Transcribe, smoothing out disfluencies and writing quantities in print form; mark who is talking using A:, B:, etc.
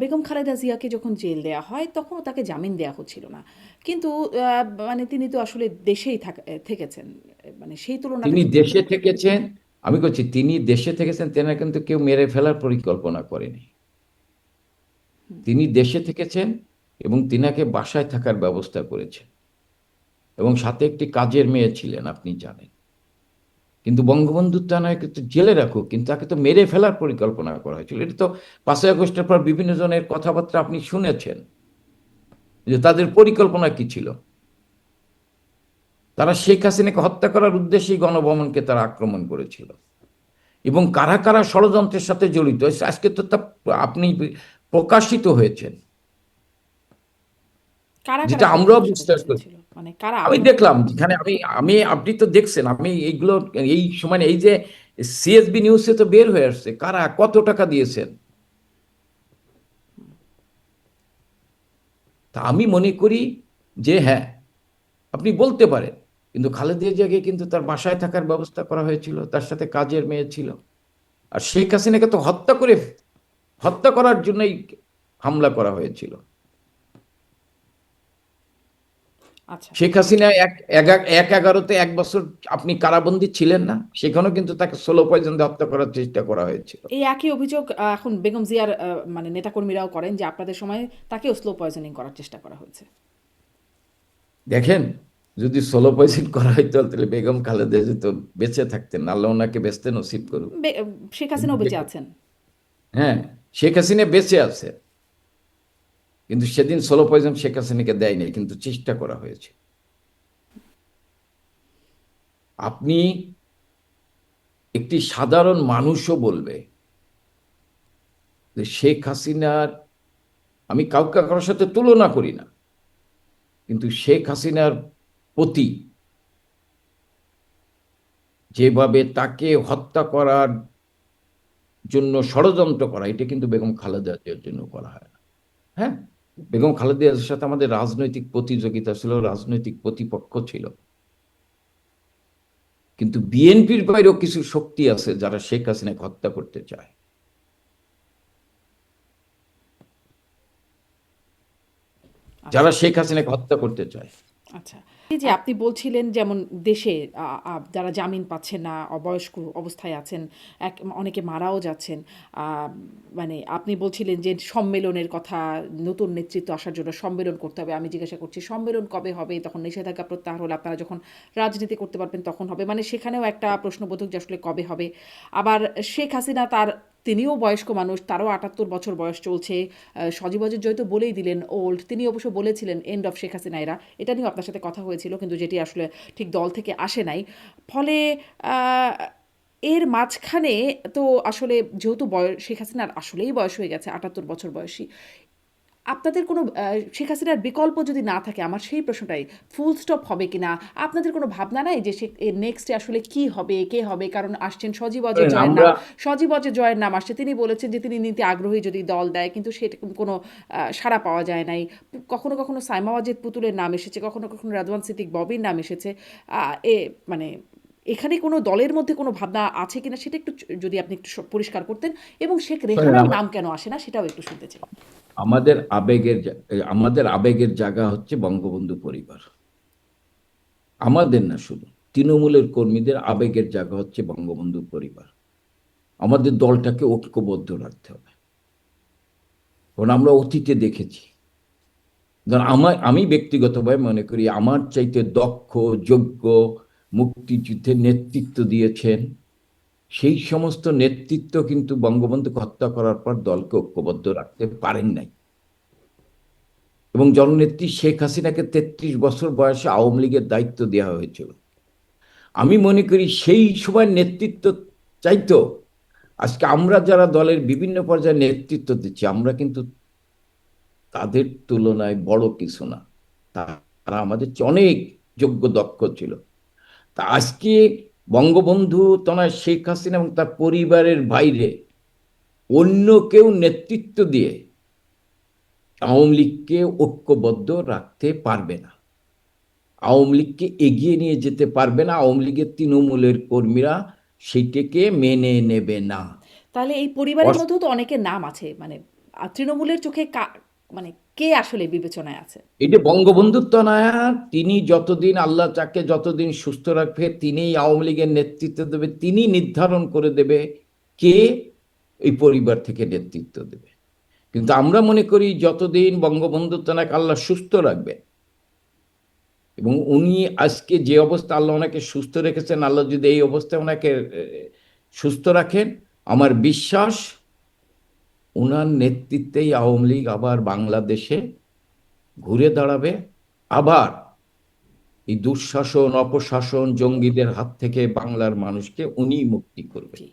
A: বেগম খালেদা জিয়াকে যখন জেল দেয়া হয় তখনও তাকে জামিন দেয়া হচ্ছিল না, কিন্তু মানে তিনি তো আসলে দেশেই থেকেছেন, মানে সেই তুলনাটা
B: তিনি
A: যদি একটু।
B: দেশে থেকেছেন, আমি বলছি তিনি দেশে থেকেছেন, তেনা কিন্তু কেউ মেরে ফেলার পরিকল্পনা করেনি। তিনি দেশে থেকেছেন এবং তিনাকে বাসায় থাকার ব্যবস্থা করেছেন, এবং সাথে একটি কাজের মেয়ে ছিলেন, আপনি জানেন। কিন্তু বঙ্গবন্ধু তা নয়, কিন্তু জেলে রাখুক, কিন্তু তাকে তো মেরে ফেলার পরিকল্পনা করা হয়েছিল। এটা তো 5ই আগস্টের পর বিভিন্ন জনের কথাবার্তা আপনি শুনেছেন, যে তাদের পরিকল্পনা কি ছিল। তারা শেখ হাসিনাকে হত্যা করার উদ্দেশ্যেই গণভবনকে তারা আক্রমণ করেছিল, এবং কারা কারা ষড়যন্ত্রের সাথে জড়িত আজকে তো তা আপনি প্রকাশিত হয়েছেন,
A: কারা কারা
B: যেটা আমরাও
A: ষড়যন্ত্রের সাথে
B: বিশ্বাস
A: জড়িত
B: করি।
A: ছিল, মানে কারা
B: আমি
A: আপনার
B: দেখলাম যেখানে আমি আমি আপনি তো দেখছেন, আমি এইগুলো এই সময় এই যে সিএসবি নিউজে তো বের হয়ে আসছে কারা কত টাকা দিয়েছেন। তা আমি মনে করি যে হ্যাঁ, আপনি বলতে পারেন, কিন্তু খালেদা জিয়াকে কিন্তু তার বাসায় থাকার ব্যবস্থা করা হয়েছিল, তার সাথে কাজের মেয়ে ছিল। আর শেখ হাসিনাকে তো হত্যা করার জন্যই হামলা করা হয়েছিল।
A: আচ্ছা।
B: শেখ হাসিনা 11 এক বছর আপনি কারাবন্দী ছিলেন না, সেখানেও কিন্তু তাকে স্লো পয়জন দিয়ে হত্যা করার চেষ্টা করা হয়েছিল।
A: এই একই অভিযোগ এখন বেগম জিয়ার মানে নেতাকর্মীরাও করেন যে আপনাদের সময় তাকেও স্লো পয়জনিং করার চেষ্টা করা হয়েছে।
B: দেখেন, যদি স্লো পয়জন করা হইতো তাহলে বেগম খালেদা জিয়া তো বেঁচে থাকতেন, আল্লাহ ওনাকে বেঁচতে নসিব করুক।
A: শেখ হাসিনাও বেঁচে আছেন।
B: হ্যাঁ, শেখ হাসিনা বেঁচে আছে, কিন্তু সেদিন স্লো পয়জন শেখ হাসিনাকে দেয়নি, কিন্তু চেষ্টা করা হয়েছে। আপনি একটি সাধারণ মানুষও বলবে যে শেখ হাসিনার, আমি কাউকে কারোর সাথে তুলনা করি না, কিন্তু শেখ হাসিনার প্রতি যেভাবে তাকে হত্যা করার জন্য ষড়যন্ত্র করা, এটা কিন্তু বেগম খালেদা জিয়ার জন্য করা হয় না। হ্যাঁ, বেগম খালেদা জিয়ার সাথে আমাদের রাজনৈতিক প্রতিযোগিতা ছিল, রাজনৈতিক প্রতিপক্ষ ছিল, কিন্তু বিএনপির বাইরেও কিছু শক্তি আছে যারা শেখ হাসিনাকে হত্যা করতে চায়,
A: আচ্ছা।
B: যারা শেখ হাসিনাকে হত্যা করতে চায়।
A: আচ্ছা। এই যে আপনি বলছিলেন যেমন দেশে যারা জামিন পাচ্ছেন না, অবয়স্ক অবস্থায় আছেন, অনেকে মারাও যাচ্ছেন। আ মানে আপনি বলছিলেন যে সম্মেলনের কথা, নতুন নেতৃত্ব আসার জন্য সম্মেলন করতে হবে। আমি জিজ্ঞাসা করছি সম্মেলন কবে হবে? তখন নিষেধাজ্ঞা প্রত্যাহার হলে আপনারা যখন রাজনীতি করতে পারবেন তখন হবে। মানে সেখানেও একটা প্রশ্নবোধক যে আসলে কবে হবে? আবার শেখ হাসিনা তিনিও বয়স্ক মানুষ, তারও ৭৮ বছর বয়স চলছে। সজীব ওয়াজেদ জয় তো বলেই দিলেন ওল্ড। তিনি অবশ্য বলেছিলেন এন্ড অফ শেখ হাসিনা এরা। এটা নিয়েও আপনার সাথে কথা হয়েছিল, কিন্তু যেটি আসলে ঠিক দল থেকে আসে নাই। ফলে আ এর মাঝখানে তো আসলে যেহেতু শেখ হাসিনার আসলেই বয়স হয়ে গেছে, ৭৮ বছর বয়সী। আপনাদের কোনো শেখ হাসিনার বিকল্প যদি না থাকে, আমার সেই প্রশ্নটাই, ফুল স্টপ হবে কিনা? আপনাদের কোনো ভাবনা নাই যে নেক্সটে আসলে কি হবে, কে হবে? কারণ আসছেন সজীব অজয় জয়ের নাম,
B: আমরা
A: সজীব অজয় জয়ের নাম আসছে। তিনি বলেছেন যে তিনি নিতে আগ্রহী যদি দল দেয়, কিন্তু সেটা কোনো সাড়া পাওয়া যায় নাই। কখনো কখনো সাইমা ওয়াজেদ পুতুলের নাম এসেছে, কখনো কখনো রাদওয়ান সিদ্দিক ববির নাম এসেছে। আ এ মানে এখানে কোনো দলের মধ্যে কোনো ভাবনা আছে কিনা সেটা একটু যদি আপনি একটু পরিষ্কার করতেন, এবং শেখ
B: শোনেন,
A: রেহানার নাম কেন আসে না সেটাও একটু শুনতে চাই।
B: আমাদের আবেগের জায়গা হচ্ছে বঙ্গবন্ধু পরিবার, আমাদের না, শুধু তৃণমূলের কর্মীদের আবেগের জায়গা হচ্ছে বঙ্গবন্ধু পরিবার। আমাদের দলটাকে ঐক্যবদ্ধ রাখতে হবে, কারণ আমরা অতীতে দেখেছি। ধর আমি ব্যক্তিগতভাবে মনে করি আমার চাইতে দক্ষ, যোগ্য, মুক্তিযুদ্ধে নেতৃত্ব দিয়েছেন সেই সমস্ত নেতৃত্ব কিন্তু বঙ্গবন্ধুকে হত্যা করার পর দলকে ঐক্যবদ্ধ রাখতে পারেন নাই। এবং জননেত্রী শেখ হাসিনাকে 33 বছর বয়সে আওয়ামী লীগের দায়িত্ব দেওয়া হয়েছিল। আমি মনে করি সেই সময় নেতৃত্ব চাইতো আজকে আমরা যারা দলের বিভিন্ন পর্যায়ে নেতৃত্ব দিচ্ছি, আমরা কিন্তু তাদের তুলনায় বড় কিছু না। তারা আমাদের চেয়ে অনেক যোগ্য, দক্ষ ছিল। তা আজকে বঙ্গবন্ধু তনয় শেখ হাসিনা এবং তার পরিবারের বাইরে অন্য কেউ নেতৃত্ব দিয়ে আওয়ামী লীগকে ঐক্যবদ্ধ রাখতে পারবে না, আওয়ামী লীগকে এগিয়ে নিয়ে যেতে পারবে না, আওয়ামী লীগের তৃণমূলের কর্মীরা সেইটাকে মেনে নেবে না।
A: তাহলে এই পরিবারের মধ্যেও তো অনেকের নাম আছে। মানে তৃণমূলের চোখে মানে কে আসলে বিবেচনায় আছে?
B: এটা বঙ্গবন্ধুর তো না, তিনি যতদিন আল্লাহ তাকে যতদিন সুস্থ রাখবে তিনিই আওয়ামী লীগের নেতৃত্ব দেবে, তিনি নির্ধারণ করে দেবে কে এই পরিবার থেকে নেতৃত্ব দেবে। কিন্তু আমরা মনে করি যতদিন বঙ্গবন্ধু তাকে আল্লাহ সুস্থ রাখবে, এবং উনি আজকে যে অবস্থা আল্লাহ ওনাকে সুস্থ রেখেছেন, আল্লাহ যদি এই অবস্থায় ওনাকে সুস্থ রাখেন, আমার বিশ্বাস ওনার নেতৃত্বেই আওয়ামী লীগ আবার বাংলাদেশে ঘুরে দাঁড়াবে, আবার এই দুঃশাসন অপশাসন জঙ্গিদের হাত থেকে বাংলার মানুষকে উনি মুক্তি করবে।
A: জি।